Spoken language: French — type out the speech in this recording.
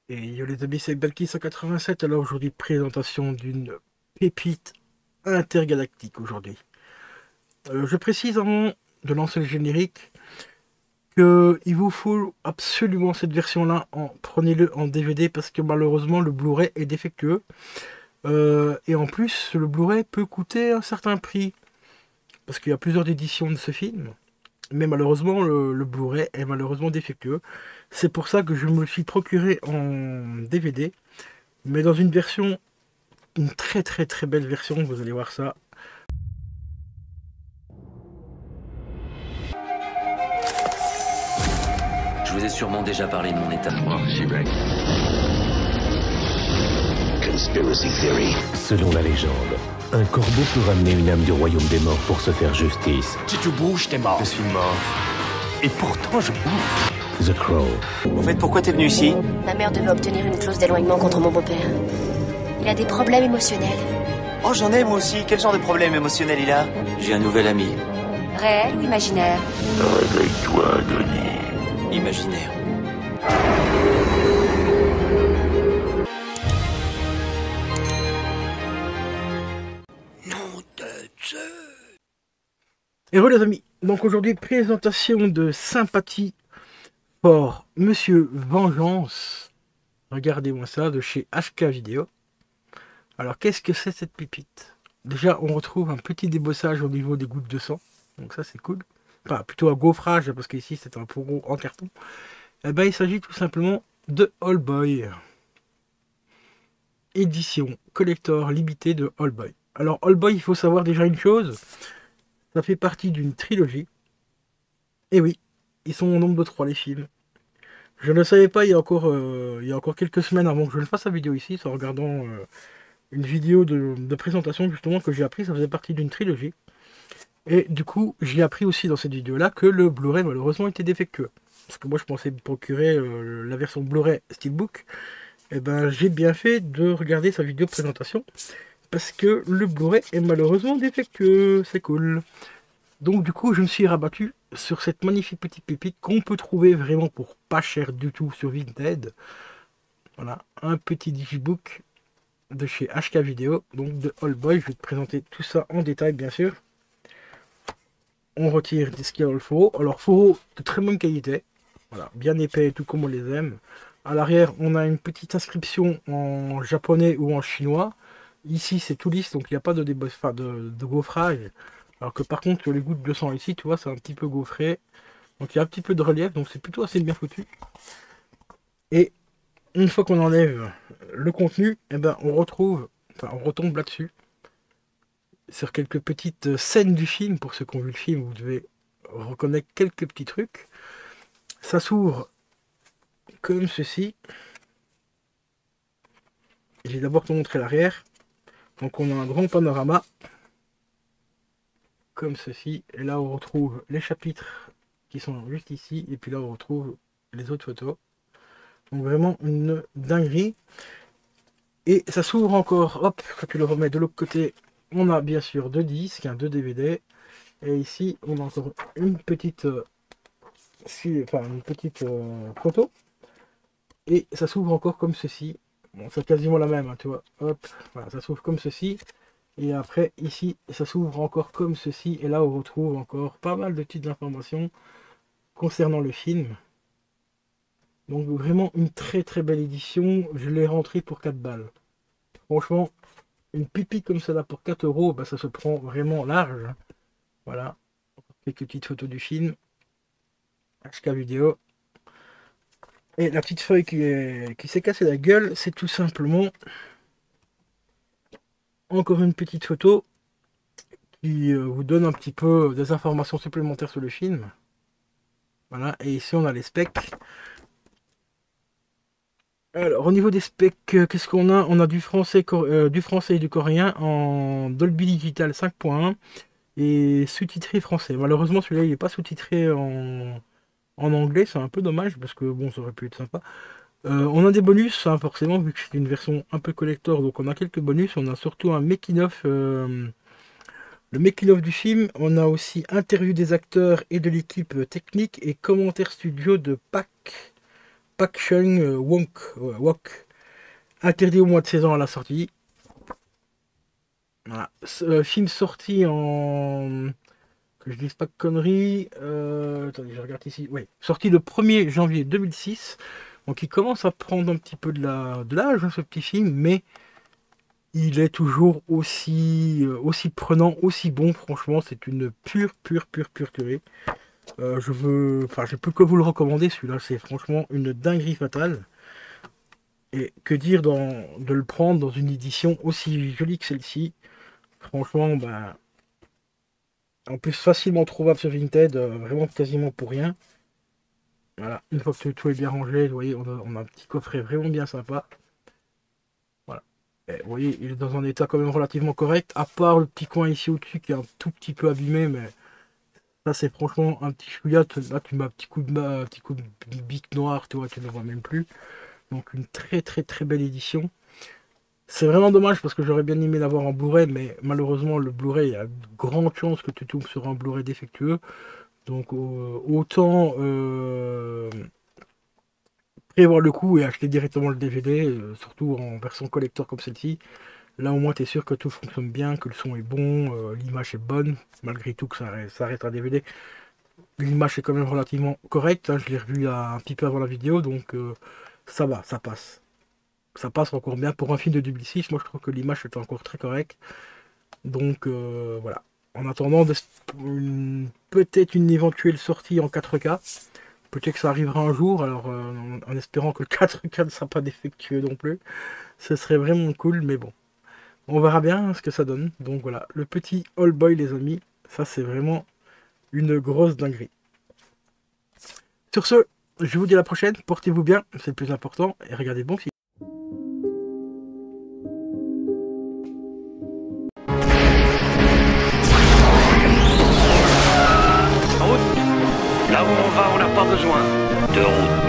Et yo les amis, c'est Balki 187. Alors aujourd'hui, présentation d'une pépite intergalactique aujourd'hui. Je précise avant de lancer le générique que il vous faut absolument cette version-là. Prenez-le en DVD parce que malheureusement le Blu-ray est défectueux. Et en plus, le Blu-ray peut coûter un certain prix parce qu'il y a plusieurs éditions de ce film. Mais malheureusement, le Blu-ray est malheureusement défectueux. C'est pour ça que je me le suis procuré en DVD, mais dans une version, une très très très belle version, vous allez voir ça. Je vous ai sûrement déjà parlé de mon état. Conspiracy theory. Selon la légende, un corbeau peut ramener une âme du royaume des morts pour se faire justice. Si tu bouges, t'es mort. Je suis mort. Et pourtant, je bouge. The Crow. Au fait, pourquoi t'es venu ici? Ma mère devait obtenir une clause d'éloignement contre mon beau-père. Il a des problèmes émotionnels. Oh, j'en ai moi aussi. Quel genre de problème émotionnel il a? J'ai un nouvel ami. Réel ou imaginaire? Réveille-toi, Denis. Imaginaire. Et voilà les amis, donc aujourd'hui, présentation de sympathie pour Monsieur Vengeance. Regardez-moi ça, de chez HK Vidéo. Alors qu'est-ce que c'est cette pépite? Déjà, on retrouve un petit débossage au niveau des gouttes de sang. Donc ça, c'est cool. Enfin, plutôt un gaufrage, parce qu'ici, c'est un poron en carton. Eh ben, il s'agit tout simplement de All Boy. Édition collector limitée de All Boy. Alors, All Boy, il faut savoir déjà une chose. Ça fait partie d'une trilogie. Et oui, ils sont au nombre de 3 les films. Je ne le savais pas il y a encore quelques semaines avant que je ne fasse la vidéo ici, en regardant une vidéo de présentation justement que j'ai appris, ça faisait partie d'une trilogie. Et du coup, j'ai appris aussi dans cette vidéo-là que le Blu-ray malheureusement était défectueux. Parce que moi je pensais me procurer la version Blu-ray Steelbook. Et ben j'ai bien fait de regarder sa vidéo de présentation. Parce que le Blu-ray est malheureusement défectueux, c'est cool. Donc du coup je me suis rabattu sur cette magnifique petite pépite qu'on peut trouver vraiment pour pas cher du tout sur Vinted. Voilà, un petit digibook de chez HK Vidéo, donc de All Boy. Je vais te présenter tout ça en détail bien sûr. On retire ce qu'il y a dans le fourreau. Alors fourreau de très bonne qualité, voilà, bien épais, tout comme on les aime. À l'arrière, on a une petite inscription en japonais ou en chinois. Ici, c'est tout lisse, donc il n'y a pas de, enfin, de gaufrage. Alors que par contre, sur les gouttes de sang ici, tu vois, c'est un petit peu gaufré. Donc il y a un petit peu de relief, donc c'est plutôt assez bien foutu. Et une fois qu'on enlève le contenu, eh ben, on retrouve, enfin, on retombe là-dessus. Sur quelques petites scènes du film. Pour ceux qui ont vu le film, vous devez reconnaître quelques petits trucs. Ça s'ouvre comme ceci. Je vais d'abord te montrer l'arrière. Donc on a un grand panorama comme ceci. Et là on retrouve les chapitres qui sont juste ici. Et puis là on retrouve les autres photos. Donc vraiment une dinguerie. Et ça s'ouvre encore. Hop, quand tu le remets de l'autre côté, on a bien sûr 2 disques, 2 DVD. Et ici on a encore une petite photo. Et ça s'ouvre encore comme ceci. Bon, c'est quasiment la même, hein, tu vois. Hop, voilà, ça s'ouvre comme ceci. Et après, ici, ça s'ouvre encore comme ceci. Et là, on retrouve encore pas mal de petites informations concernant le film. Donc vraiment une très très belle édition. Je l'ai rentré pour 4 balles. Franchement, une pipite comme celle-là pour 4 euros, bah, ça se prend vraiment large. Voilà. Quelques petites photos du film. HK vidéo. Et la petite feuille qui s'est cassée la gueule, c'est tout simplement encore une petite photo qui vous donne un petit peu des informations supplémentaires sur le film. Voilà, et ici on a les specs. Alors au niveau des specs, qu'est-ce qu'on a? On a du français et du coréen en Dolby Digital 5.1 et sous-titré français. Malheureusement celui-là il n'est pas sous-titré en anglais, c'est un peu dommage parce que bon ça aurait pu être sympa. On a des bonus, hein, forcément, vu que c'est une version un peu collector, donc on a quelques bonus. On a surtout un making-of, le making-of du film. On a aussi interview des acteurs et de l'équipe technique et commentaires studio de Pak Faction Walk, interdit au moins de 16 ans à la sortie. Voilà. Film sorti en... que je dise pas de conneries. Attendez, je regarde ici. Oui, sorti le 1er janvier 2006. Donc il commence à prendre un petit peu de l'âge, hein, ce petit film, mais il est toujours aussi prenant, aussi bon. Franchement, c'est une pure tuerie. Je peux que vous le recommander, celui-là. C'est franchement une dinguerie fatale. Et que dire de le prendre dans une édition aussi jolie que celle-ci. Franchement, bah... En plus, facilement trouvable sur Vinted, vraiment quasiment pour rien. Voilà, une fois que tout est bien rangé, vous voyez, on a un petit coffret vraiment bien sympa. Voilà. Et vous voyez, il est dans un état quand même relativement correct, à part le petit coin ici au-dessus qui est un tout petit peu abîmé, mais ça c'est franchement un petit chouillot. Là, tu mets un petit coup de bic noir, tu vois, tu ne le vois même plus. Donc une très belle édition. C'est vraiment dommage parce que j'aurais bien aimé l'avoir en Blu-ray, mais malheureusement le Blu-ray, il y a de grandes chances que tu tombes sur un Blu-ray défectueux. Donc autant prévoir le coup et acheter directement le DVD, surtout en version collector comme celle-ci. Là au moins tu es sûr que tout fonctionne bien, que le son est bon, l'image est bonne, malgré tout que ça reste un DVD. L'image est quand même relativement correcte, hein, je l'ai revu un petit peu avant la vidéo, donc ça va, ça passe. Ça passe encore bien pour un film de 2006, moi je trouve que l'image est encore très correcte. Donc voilà. En attendant peut-être une éventuelle sortie en 4K. Peut-être que ça arrivera un jour, alors en espérant que le 4K ne sera pas défectueux non plus. Ce serait vraiment cool, mais bon. On verra bien ce que ça donne. Donc voilà, le petit All Boy les amis, ça c'est vraiment une grosse dinguerie. Sur ce, je vous dis à la prochaine, portez-vous bien, c'est le plus important, et regardez de bons films. Là où on va, on n'a pas besoin de route.